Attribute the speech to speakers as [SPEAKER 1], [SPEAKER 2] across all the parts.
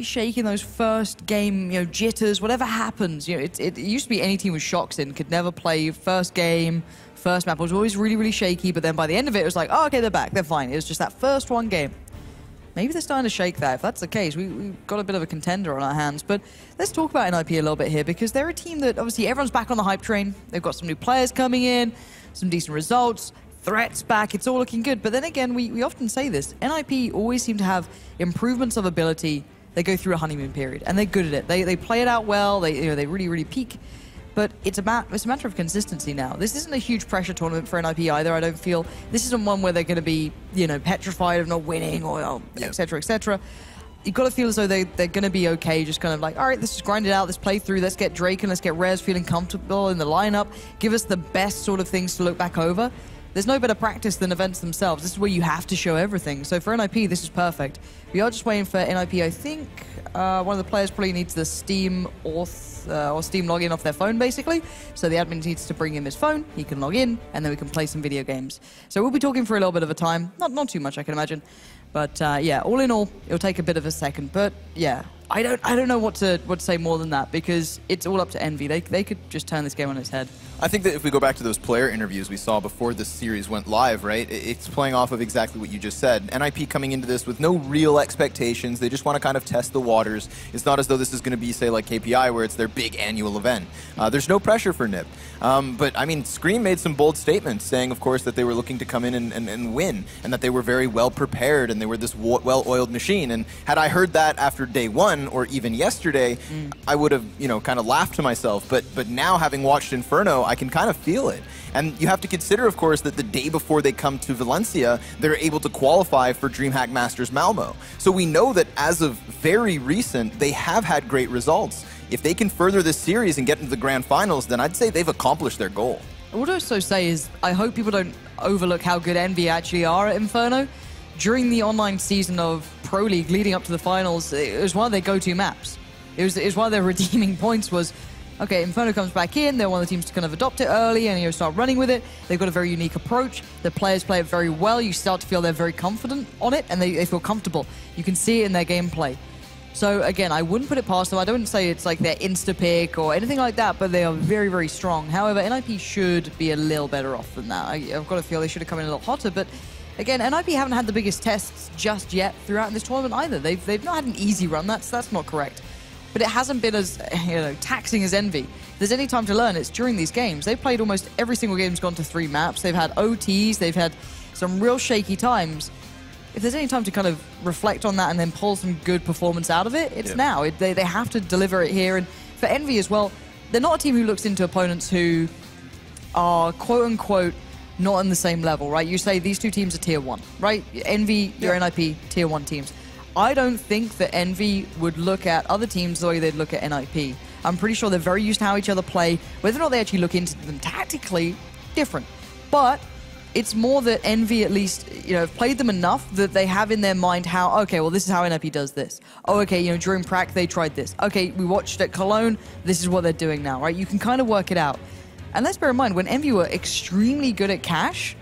[SPEAKER 1] shaky in those first game, jitters, whatever happens. It used to be any team with shocks in could never play first game, first map. It was always really, really shaky, but then by the end of it, it was like, oh, okay, they're back, they're fine. It was just that first one game. Maybe they're starting to shake that. If that's the case, we've got a bit of a contender on our hands. But let's talk about NIP a little bit here, because they're a team that, obviously, everyone's back on the hype train. They've got some new players coming in, some decent results, threats back, it's all looking good. But then again, we often say this, NIP always seem to have improvements of ability. They go through a honeymoon period, and they're good at it. They play it out well, they really, really peak. But it's a matter of consistency now. This isn't a huge pressure tournament for NIP either, I don't feel. This isn't one where they're going to be, petrified of not winning or et cetera, et cetera. You've got to feel as though they're going to be okay, just kind of like, all right, let's just grind it out, let's play through, let's get Drake and let's get Rez feeling comfortable in the lineup, give us the best sort of things to look back over. There's no better practice than events themselves. This is where you have to show everything. So for NIP, this is perfect. We are just waiting for NIP, I think. One of the players probably needs the Steam auth or Steam login off their phone, basically. So the admin needs to bring him his phone, he can log in, and then we can play some video games. So we'll be talking for a little bit of a time. Not too much, I can imagine. But yeah, all in all, it'll take a bit of a second. But yeah, I don't know what to say more than that, because it's all up to Envy. They could just turn this game on its head.
[SPEAKER 2] I think that if we go back to those player interviews we saw before this series went live, right, it's playing off of exactly what you just said. NIP coming into this with no real expectations. They just want to kind of test the waters. It's not as though this is going to be, say, like KPI, where it's their big annual event. There's no pressure for NIP. But, I mean, Scream made some bold statements, saying, of course, that they were looking to come in and win, and that they were very well prepared, and they were this well-oiled machine. And had I heard that after day one, or even yesterday, I would have, kind of laughed to myself. But now, having watched Inferno, I can kind of feel it. And you have to consider, of course, that the day before they come to Valencia, they're able to qualify for Dreamhack Masters Malmo. So we know that as of very recent, they have had great results. If they can further this series and get into the grand finals, then I'd say they've accomplished their goal.
[SPEAKER 1] What I also say is, I hope people don't overlook how good Envy actually are at Inferno. During the online season of Pro League leading up to the finals, it was one of their go-to maps. It was one of their redeeming points was, okay, Inferno comes back in, they're one of the teams to kind of adopt it early and start running with it. They've got a very unique approach. The players play it very well. You start to feel they're very confident on it, and they feel comfortable. You can see it in their gameplay. So again, I wouldn't put it past them. I don't say it's like their insta-pick or anything like that, but they are very, very strong. However, NIP should be a little better off than that. I've got to feel they should have come in a little hotter, but again, NIP haven't had the biggest tests just yet throughout this tournament either. They've not had an easy run. That's not correct. But it hasn't been as taxing as Envy. If there's any time to learn, it's during these games. They've played almost every single game's gone to 3 maps. They've had OTs. They've had some real shaky times. If there's any time to kind of reflect on that and then pull some good performance out of it, it's now. They have to deliver it here. And for Envy as well, they're not a team who looks into opponents who are quote-unquote not on the same level, right? You say these two teams are tier 1, right? Envy, your NIP, tier 1 teams. I don't think that Envy would look at other teams the way they'd look at NIP. I'm pretty sure they're very used to how each other play. Whether or not they actually look into them tactically, different. But it's more that Envy at least, have played them enough that they have in their mind how, okay, well, this is how NIP does this. Oh, okay, during prac, they tried this. Okay, we watched at Cologne, this is what they're doing now, right? You can kind of work it out. And let's bear in mind, when Envy were extremely good at cash,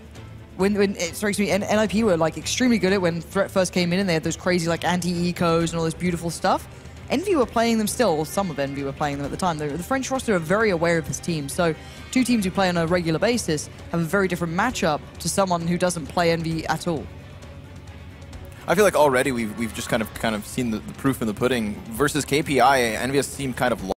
[SPEAKER 1] when it strikes me, NIP were like extremely good at when Threat first came in and they had those crazy like anti-ecos and all this beautiful stuff. Envy were playing them still, or some of Envy were playing them at the time. The French roster are very aware of this team, so two teams who play on a regular basis have a very different matchup to someone who doesn't play Envy at all.
[SPEAKER 2] I feel like already we've just kind of seen the proof in the pudding. Versus KPI, Envy's seemed kind of low.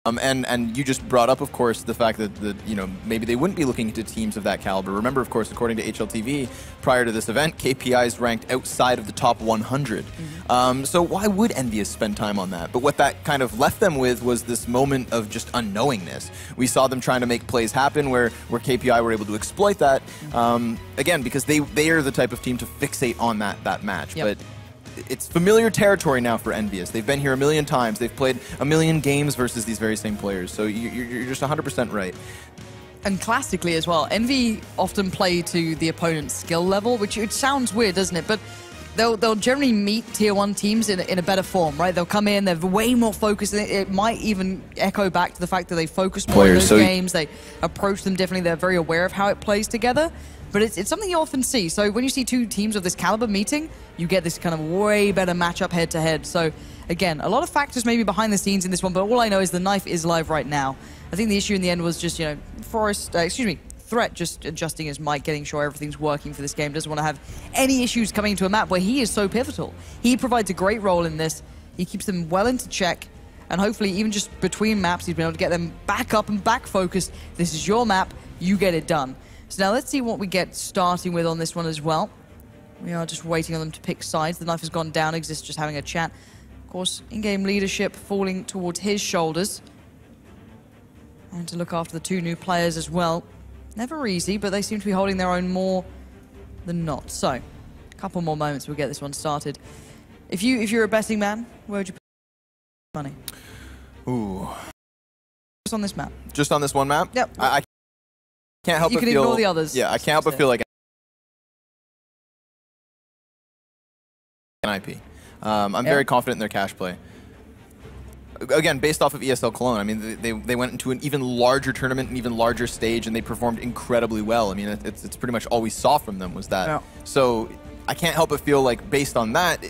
[SPEAKER 2] And you just brought up, of course, the fact that maybe they wouldn't be looking into teams of that caliber. Remember, of course, according to HLTV, prior to this event, KPI is ranked outside of the top 100. So why would Envyus spend time on that? But what that kind of left them with was this moment of just unknowingness. We saw them trying to make plays happen where KPI were able to exploit that. Again, because they are the type of team to fixate on that match. But it's familiar territory now for Envyus. They've been here a million times. They've played a million games versus these very same players. So you're just 100% right.
[SPEAKER 1] And classically as well, Envy often play to the opponent's skill level, which it sounds weird, doesn't it? But they'll generally meet tier 1 teams in a better form, right? They'll come in, they're way more focused. It might even echo back to the fact that they focus more on those games. They approach them differently. They're very aware of how it plays together. But it's something you often see. So when you see two teams of this caliber meeting, you get this kind of way better matchup head-to-head. So Again, a lot of factors maybe behind the scenes in this one, but all I know is the knife is live right now. I think the issue in the end was just, you know, Threat just adjusting his mic, getting sure everything's working for this game. Doesn't want to have any issues coming into a map where he is so pivotal. He provides a great role in this. He keeps them well into check, and hopefully even just between maps, he's been able to get them back up and back focused. This is your map, you get it done. So now let's see what we get starting with on this one as well. We are just waiting on them to pick sides. The knife has gone down, Exist just having a chat. Of course, in-game leadership falling towards his shoulders. And to look after the two new players as well. Never easy, but they seem to be holding their own more than not. So, a couple more moments, we'll get this one started. If you're a betting man, where would you put money?
[SPEAKER 2] Ooh.
[SPEAKER 1] Just on this map.
[SPEAKER 2] Just on this one map?
[SPEAKER 1] Yep.
[SPEAKER 2] I can't help but feel...
[SPEAKER 1] You can ignore the others.
[SPEAKER 2] Yeah, I can't help but feel like an IP. I'm very confident in their cash play. Again, based off of ESL Cologne, I mean, they went into an even larger tournament, an even larger stage, and they performed incredibly well. I mean, it's pretty much all we saw from them was that. Yeah. So I can't help but feel like, based on that,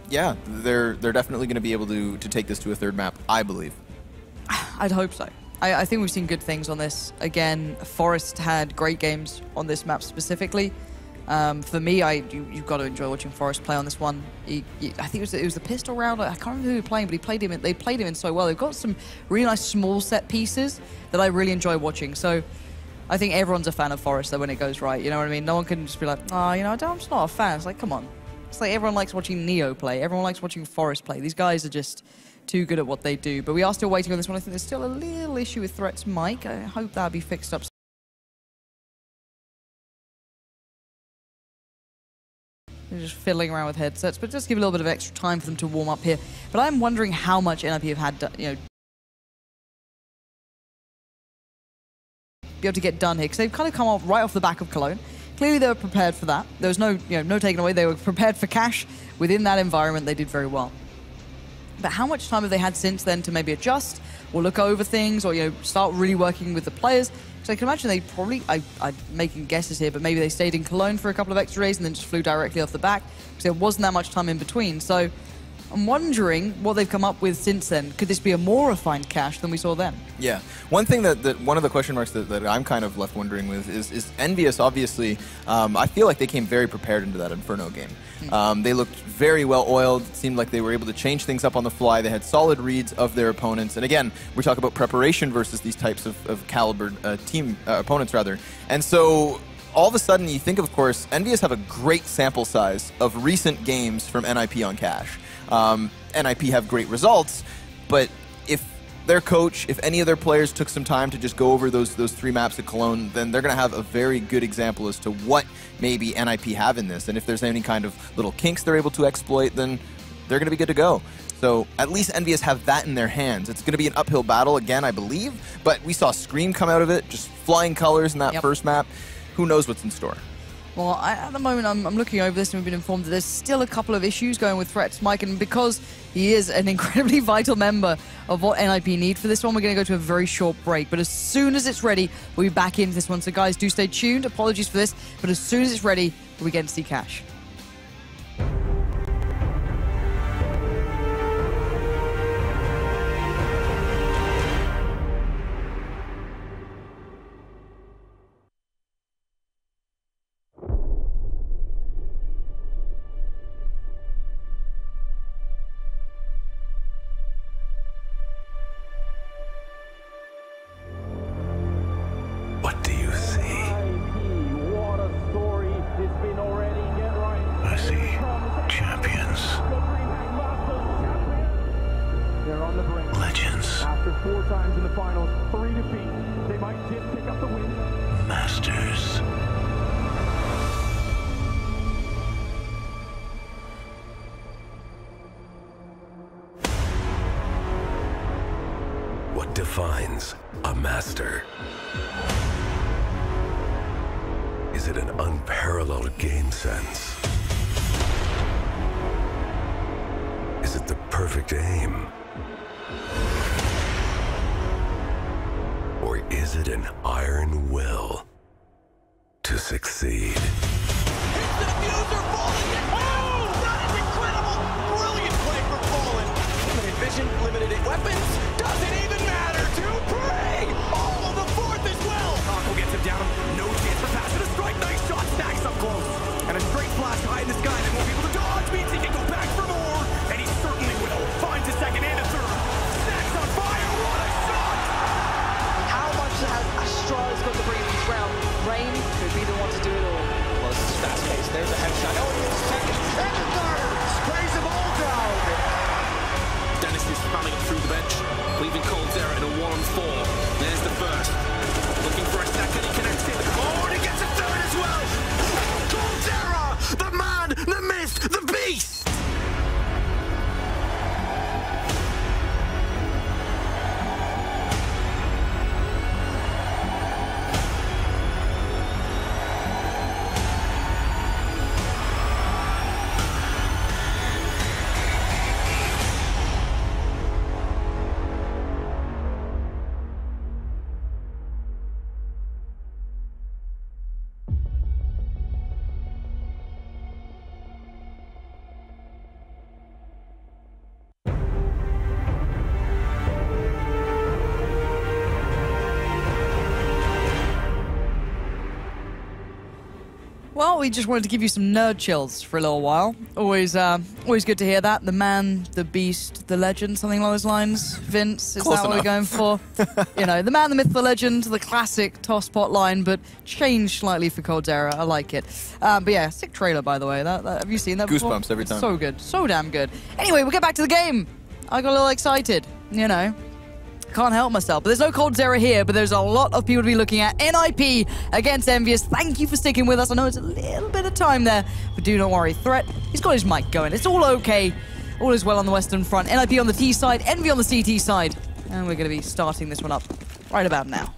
[SPEAKER 2] yeah, they're definitely going to be able to take this to a third map, I believe.
[SPEAKER 1] I'd hope so. I think we've seen good things on this. Again, Forest had great games on this map specifically. For me, you've got to enjoy watching Forest play on this one. I think it was the pistol round. I can't remember who he was playing, but they played him in so well. They've got some really nice small set pieces that I really enjoy watching. So I think everyone's a fan of Forest though when it goes right. You know what I mean? No one can just be like, oh, you know, I'm just not a fan. It's like, come on. It's like everyone likes watching Neo play. Everyone likes watching Forest play. These guys are just too good at what they do. But we are still waiting on this one. I think there's still a little issue with Threat's mic. I hope that'll be fixed up. They're just fiddling around with headsets, but just give a little bit of extra time for them to warm up here. But I'm wondering how much NIP have had, you know, be able to get done here, because they've kind of come off right off the back of Cologne. Clearly they were prepared for that. There was no, no taking away. They were prepared for cash within that environment. They did very well. But how much time have they had since then to maybe adjust or look over things or, start really working with the players? So I can imagine they probably, I'm making guesses here, but maybe they stayed in Cologne for a couple of extra days and then just flew directly off the back because there wasn't that much time in between. So I'm wondering what they've come up with since then. Could this be a more refined cache than we saw then? Yeah.
[SPEAKER 2] One thing one of the question marks that I'm kind of left wondering with is Envyus, obviously, I feel like they came very prepared into that Inferno game. They looked very well oiled. It seemed like they were able to change things up on the fly. They had solid reads of their opponents. And again, we talk about preparation versus these types of calibered opponents, rather. And so all of a sudden, you think, of course, Envyus have a great sample size of recent games from NIP on cache. NIP have great results, but if their coach, if any of their players took some time to just go over those 3 maps at Cologne, then they're going to have a very good example as to what maybe NIP have in this. And if there's any kind of little kinks they're able to exploit, then they're going to be good to go. So at least Envyus have that in their hands. It's going to be an uphill battle again, I believe, but we saw Scream come out of it, just flying colors in that first map. Who knows what's in store?
[SPEAKER 1] Well, at the moment, I'm looking over this and we've been informed that there's still a couple of issues going with Threat's mic, and because he is an incredibly vital member of what NIP need for this one, we're going to go to a very short break. But as soon as it's ready, we'll be back into this one. So guys, do stay tuned. Apologies for this, but as soon as it's ready, we get to see cash.
[SPEAKER 3] What defines a master? Is it an unparalleled game sense? Is it the perfect aim? Or is it an iron will to succeed?
[SPEAKER 1] we just wanted to give you some nerd chills for a little while. Always good to hear that. The man, the beast, the legend, something along those lines. Vince, is
[SPEAKER 2] Close
[SPEAKER 1] that what we're going for? You know, the man, the myth, the legend, the classic toss pot line, but changed slightly for coldzera. I like it. But yeah, sick trailer, by the way. Have you seen that before?
[SPEAKER 2] Goosebumps every time.
[SPEAKER 1] So good. So damn good. Anyway, we'll get back to the game. I got a little excited, you know. Can't help myself. But there's no coldzera here, but there's a lot of people to be looking at. NIP against Envyus. Thank you for sticking with us. I know it's a little bit of time there, but do not worry. Threat, he's got his mic going. It's all okay. All is well on the Western Front. NIP on the T side, Envy on the CT side. And we're going to be starting this one up right about now.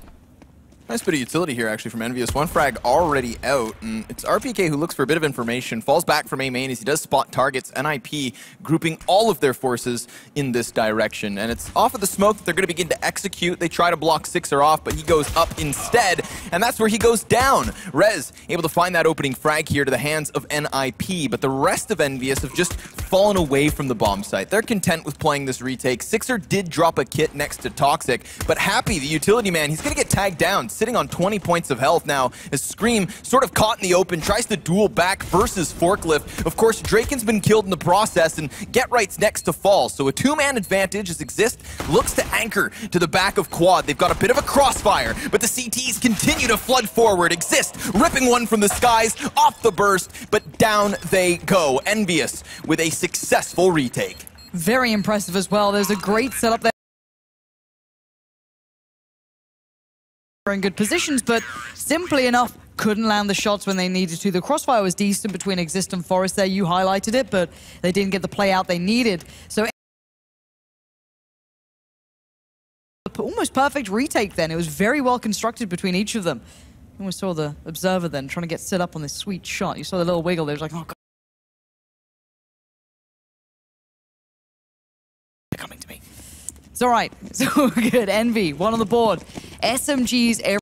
[SPEAKER 2] Nice bit of utility here, actually, from Envyus. One frag already out, and it's RPK who looks for a bit of information, falls back from A main as he does spot targets. NIP grouping all of their forces in this direction, and it's off of the smoke that they're going to begin to execute. They try to block Sixer off, but he goes up instead, and that's where he goes down. rizc able to find that opening frag here to the hands of NIP, but the rest of Envyus have just fallen away from the bomb site. They're content with playing this retake. Sixer did drop a kit next to Toxic, but Happy, the utility man, he's going to get tagged down, sitting on 20 points of health now as Scream sort of caught in the open, tries to duel back versus Forklift. Of course, Draken's been killed in the process, and Get Right's next to fall. So a two-man advantage as Exist looks to anchor to the back of Quad. They've got a bit of a crossfire, but the CTs continue to flood forward. Exist ripping one from the skies, off the burst, but down they go. Envyus with a successful retake.
[SPEAKER 1] Very impressive as well. There's a great setup there. In good positions, but simply enough couldn't land the shots when they needed to. The crossfire was decent between Exist and Forest there. You highlighted it, but they didn't get the play out they needed. So almost perfect retake then. It was very well constructed between each of them. And we saw the Observer then trying to get set up on this sweet shot. You saw the little wiggle there. It was like, oh God. They're coming to me. It's all right. It's all good. Envy, one on the board. SMG's air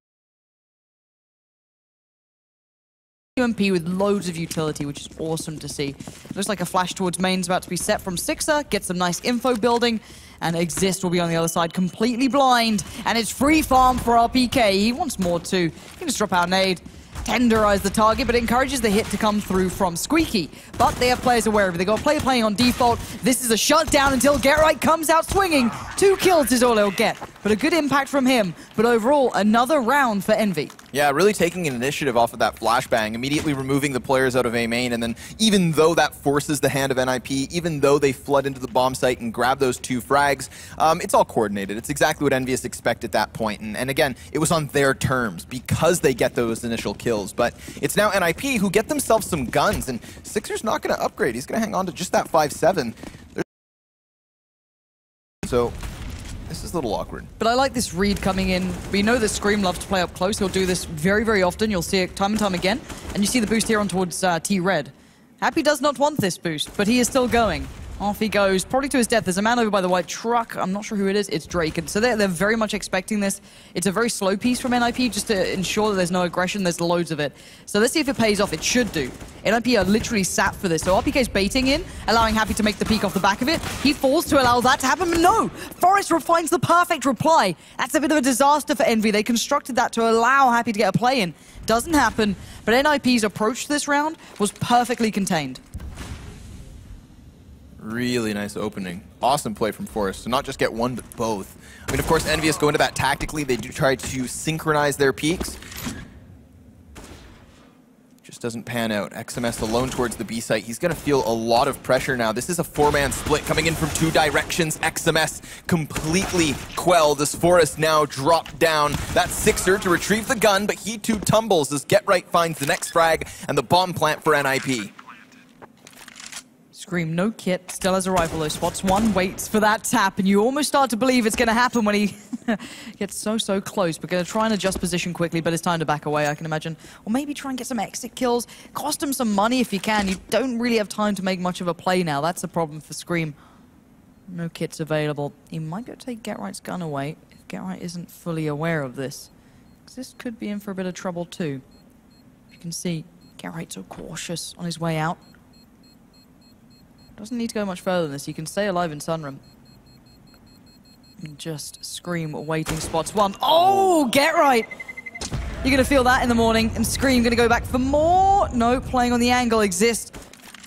[SPEAKER 1] UMP with loads of utility, which is awesome to see. Looks like a flash towards main's about to be set from Sixer. Get some nice info building, and Exist will be on the other side, completely blind. And it's free farm for RPK. He wants more too. He can just drop out nade. Tenderize the target, but it encourages the hit to come through from Squeaky. But they have players aware of it. They got a player playing on default. This is a shutdown until Get Right comes out swinging. 2 kills is all he'll get, but a good impact from him. But overall, another round for Envy.
[SPEAKER 2] Yeah, really taking an initiative off of that flashbang, immediately removing the players out of A main, and then even though that forces the hand of NIP, even though they flood into the bomb site and grab those 2 frags, it's all coordinated. It's exactly what Envyus expect at that point. And again, it was on their terms because they get those initial kills. But it's now NIP who get themselves some guns, and Sixer's not going to upgrade. He's going to hang on to just that 5-7. So this is a little awkward.
[SPEAKER 1] But I like this read coming in. We know that Scream loves to play up close. He'll do this very, very often. You'll see it time and time again. And you see the boost here on towards T-Red. Happy does not want this boost, but he is still going. Off he goes, probably to his death. There's a man over by the white truck. I'm not sure who it is. It's Drake. And so they're very much expecting this. It's a very slow piece from NIP just to ensure that there's no aggression. There's loads of it. So let's see if it pays off. It should do. NIP are literally sat for this. So RPK's baiting in, allowing Happy to make the peek off the back of it. He falls to allow that to happen. But no! Forest finds the perfect reply. That's a bit of a disaster for Envy. They constructed that to allow Happy to get a play in. Doesn't happen. But NIP's approach to this round was perfectly contained.
[SPEAKER 2] Really nice opening. Awesome play from Forest. So not just get one, but both. I mean, of course, Envyus go into that tactically. They do try to synchronize their peaks. Just doesn't pan out. XMS alone towards the B site. He's going to feel a lot of pressure now. This is a 4-man split coming in from 2 directions. XMS completely quelled as Forest now dropped down. That's Sixer to retrieve the gun, but he too tumbles as Get Right finds the next frag and the bomb plant for NIP.
[SPEAKER 1] Scream, no kit, still has a rifle though. Spots one, waits for that tap, and you almost start to believe it's going to happen when he gets so close. We're going to try and adjust position quickly, but it's time to back away, I can imagine. Or maybe try and get some exit kills. Cost him some money if you can. You don't really have time to make much of a play now. That's a problem for Scream. No kits available. He might go take Get Right's gun away if Get Right isn't fully aware of this. Because this could be in for a bit of trouble too. You can see Get Right so cautious on his way out. Doesn't need to go much further than this. You can stay alive in Sunroom. And just Scream waiting spots one. Oh, Get Right! You're going to feel that in the morning. And Scream going to go back for more. No, playing on the angle exists.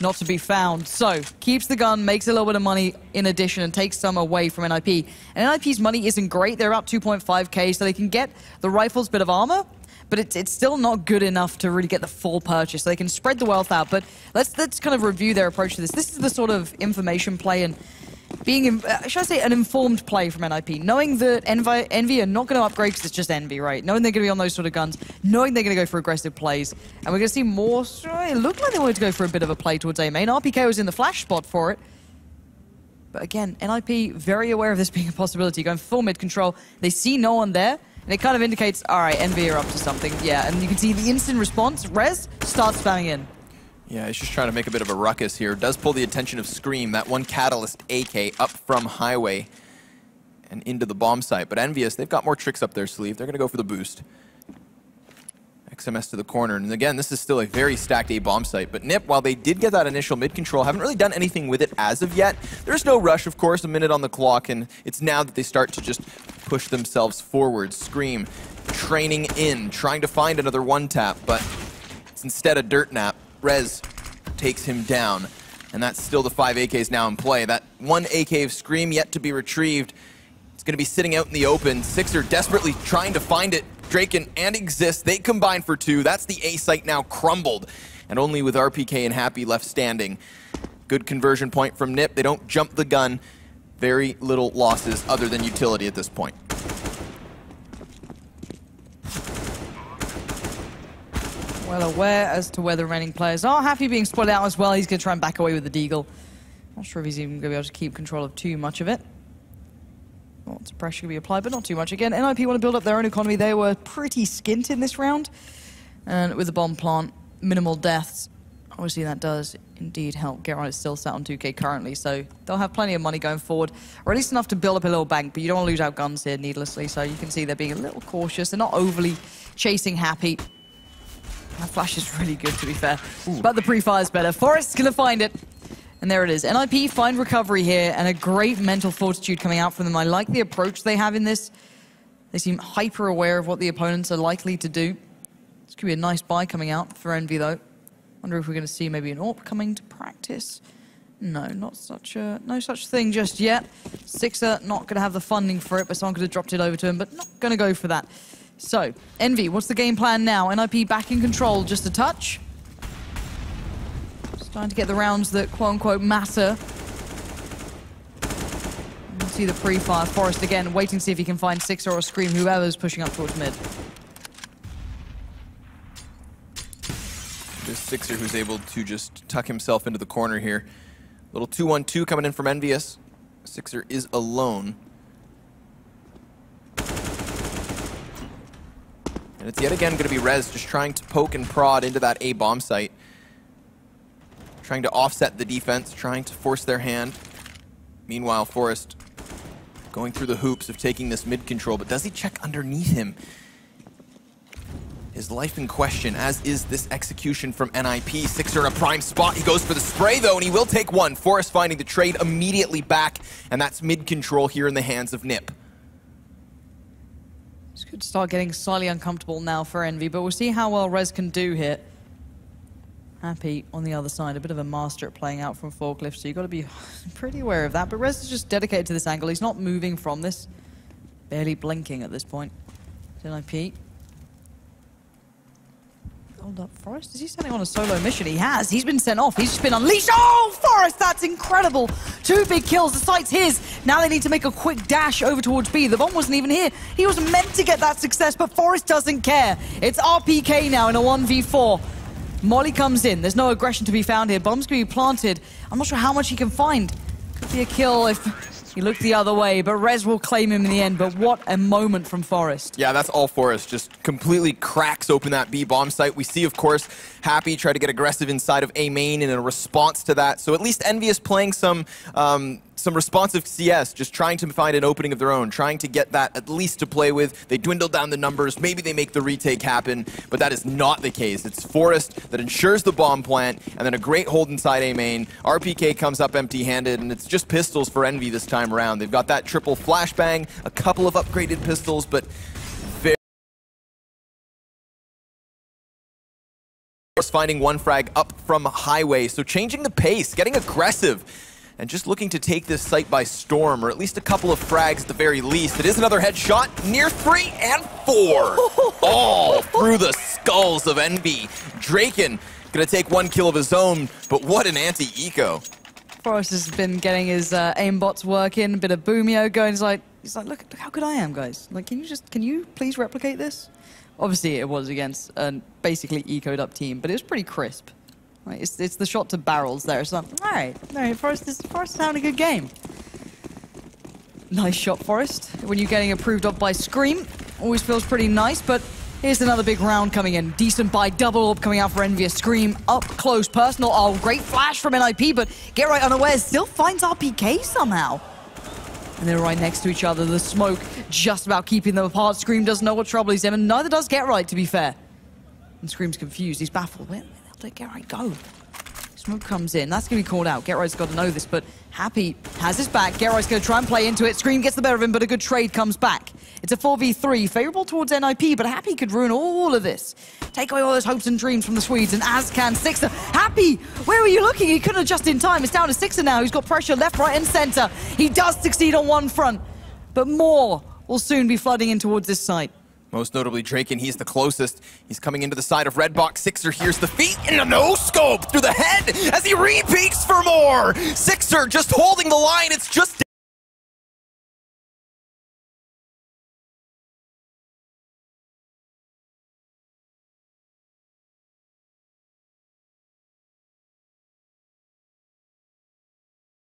[SPEAKER 1] Not to be found. So, keeps the gun, makes a little bit of money in addition, and takes some away from NIP. And NIP's money isn't great. They're about 2.5k, so they can get the rifle's bit of armor, but it's still not good enough to really get the full purchase. So they can spread the wealth out, but let's kind of review their approach to this. This is the sort of information play and being, should I say, an informed play from NIP, knowing that Envy are not going to upgrade because it's just Envy, right? Knowing they're going to be on those sort of guns, knowing they're going to go for aggressive plays, and we're going to see more. It looked like they wanted to go for a bit of a play towards A main. RPK was in the flash spot for it. But again, NIP very aware of this being a possibility, going full mid control. They see no one there, and it kind of indicates, all right, Envy are up to something. Yeah, and you can see the instant response. Res starts spamming in.
[SPEAKER 2] Yeah, he's just trying to make a bit of a ruckus here. Does pull the attention of Scream, that one Catalyst AK up from Highway and into the bomb site. But Envyus, they've got more tricks up their sleeve. They're going to go for the boost. XMS to the corner. And again, this is still a very stacked A bomb site. But Nip, while they did get that initial mid control, haven't really done anything with it as of yet. There's no rush, of course, a minute on the clock. And it's now that they start to just push themselves forward. Scream training in, trying to find another one tap. But it's instead a dirt nap. Rez takes him down, and that's still the 5 AKs now in play. That one AK of Scream yet to be retrieved. It's going to be sitting out in the open. Sixer desperately trying to find it. Draken and Exist, they combine for 2. That's the A site now crumbled, and only with RPK and Happy left standing. Good conversion point from Nip. They don't jump the gun. Very little losses other than utility at this point.
[SPEAKER 1] Well aware as to where the remaining players are. Happy being spotted out as well. He's going to try and back away with the deagle. Not sure if he's even going to be able to keep control of too much of it. Lots of pressure to be applied, but not too much. Again, NIP want to build up their own economy. They were pretty skint in this round. And with the bomb plant, minimal deaths. Obviously that does indeed help. Girvan is still sat on 2k currently, so they'll have plenty of money going forward. Or at least enough to build up a little bank, but you don't want to lose out guns here needlessly. So you can see they're being a little cautious. They're not overly chasing Happy. That flash is really good, to be fair. Ooh. But the pre-fire's better. Forrest's going to find it. And there it is. NIP find recovery here, and a great mental fortitude coming out from them. I like the approach they have in this. They seem hyper aware of what the opponents are likely to do. This could be a nice buy coming out for Envy, though. Wonder if we're going to see maybe an AWP coming to practice. No, not such a, no such thing just yet. Sixer not going to have the funding for it, but someone could have dropped it over to him, but not going to go for that. So, Envy, what's the game plan now? NIP back in control, just a touch. Starting to get the rounds that quote-unquote matter. You can see the pre-fire. Forrest again, waiting to see if he can find Sixer or Scream, whoever's pushing up towards mid.
[SPEAKER 2] This Sixer who's able to just tuck himself into the corner here. Little 2-1-2 coming in from Envyus. Sixer is alone. And it's yet again going to be Rez just trying to poke and prod into that A bomb site. Trying to offset the defense, trying to force their hand. Meanwhile, Forrest going through the hoops of taking this mid control, but does he check underneath him? His life in question, as is this execution from NIP. Sixer in a prime spot. He goes for the spray, though, and he will take one. Forrest finding the trade immediately back, and that's mid control here in the hands of Nip.
[SPEAKER 1] This could start getting slightly uncomfortable now for Envy, but we'll see how well Rez can do here. Happy on the other side, a bit of a master at playing out from Forklift, so you've got to be pretty aware of that. But Rez is just dedicated to this angle. He's not moving from this. Barely blinking at this point. NIP. Hold up, Forrest. Is he sending on a solo mission? He has. He's been sent off. He's just been unleashed. Oh, Forrest, that's incredible. 2 big kills. The site's his. Now they need to make a quick dash over towards B. The bomb wasn't even here. He was meant to get that success, but Forrest doesn't care. It's RPK now in a 1v4. Molly comes in. There's no aggression to be found here. Bomb's going to be planted. I'm not sure how much he can find. Could be a kill if he looked the other way, but Rez will claim him in the end. But what a moment from Forrest.
[SPEAKER 2] Yeah, that's all Forrest. Just completely cracks open that B bomb site. We see, of course, Happy try to get aggressive inside of A main in a response to that. So at least Envyus playing some responsive CS, just trying to find an opening of their own, trying to get that at least to play with. They dwindle down the numbers. Maybe they make the retake happen, but that is not the case. It's Forrest that ensures the bomb plant, and then a great hold inside A main. RPK comes up empty-handed, and it's just pistols for Envy this time around. They've got that triple flashbang, a couple of upgraded pistols, but Finding one frag up from Highway, so changing the pace, getting aggressive, and just looking to take this site by storm, or at least a couple of frags at the very least. It is another headshot, near 3 and 4. All through the skulls of Envy. Draken gonna take 1 kill of his own, but what an anti-eco.
[SPEAKER 1] Forrest has been getting his aimbots working, a bit of boomio going. He's like, look how good I am, guys. Like, can you please replicate this? Obviously, it was against a basically ecoed up team, but it was pretty crisp. Like, it's the shot to barrels there. It's like, all right, Forrest is having a good game. Nice shot, Forrest. When you're getting approved of by Scream, always feels pretty nice, but here's another big round coming in. Decent buy, double orb coming out for Envyus. Scream, up close, personal. Oh, great flash from NIP, but Get Right unaware still finds RPK somehow. And they're right next to each other. The smoke just about keeping them apart. Scream doesn't know what trouble he's in, and neither does Get Right, to be fair. And Scream's confused. He's baffled. Where the hell did Get Right go? Smoke comes in. That's going to be called out. Get Right's got to know this, but Happy has his back. Get Right's going to try and play into it. Scream gets the better of him, but a good trade comes back. It's a 4v3, favorable towards NIP, but Happy could ruin all of this. Take away all those hopes and dreams from the Swedes, and as can Sixer. Happy, where were you looking? He couldn't adjust in time. It's down to Sixer now. He's got pressure left, right, and center. He does succeed on one front, but more will soon be flooding in towards this site.
[SPEAKER 2] Most notably Draken, he's the closest. He's coming into the side of Red Box. Sixer hears the feet and a no-scope through the head as he repeats for more. Sixer just holding the line. It's just...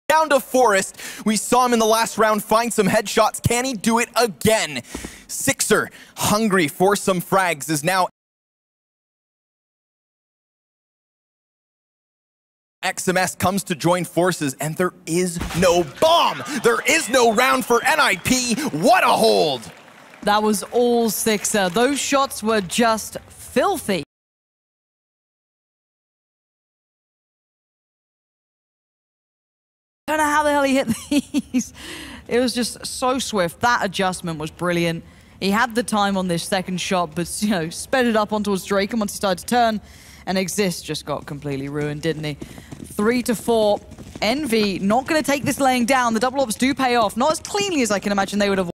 [SPEAKER 2] down to Forrest. We saw him in the last round find some headshots. Can he do it again? Sixer, hungry for some frags, is now XMS comes to join forces, and there is no bomb. There is no round for NIP. What a hold.
[SPEAKER 1] That was all Sixer. Those shots were just filthy. I don't know how the hell he hit these. It was just so swift. That adjustment was brilliant. He had the time on this second shot, but, you know, sped it up on towards Drake, and once he started to turn, and Exist just got completely ruined, didn't he? 3 to 4. Envy not going to take this laying down. The double ops do pay off. Not as cleanly as I can imagine they would have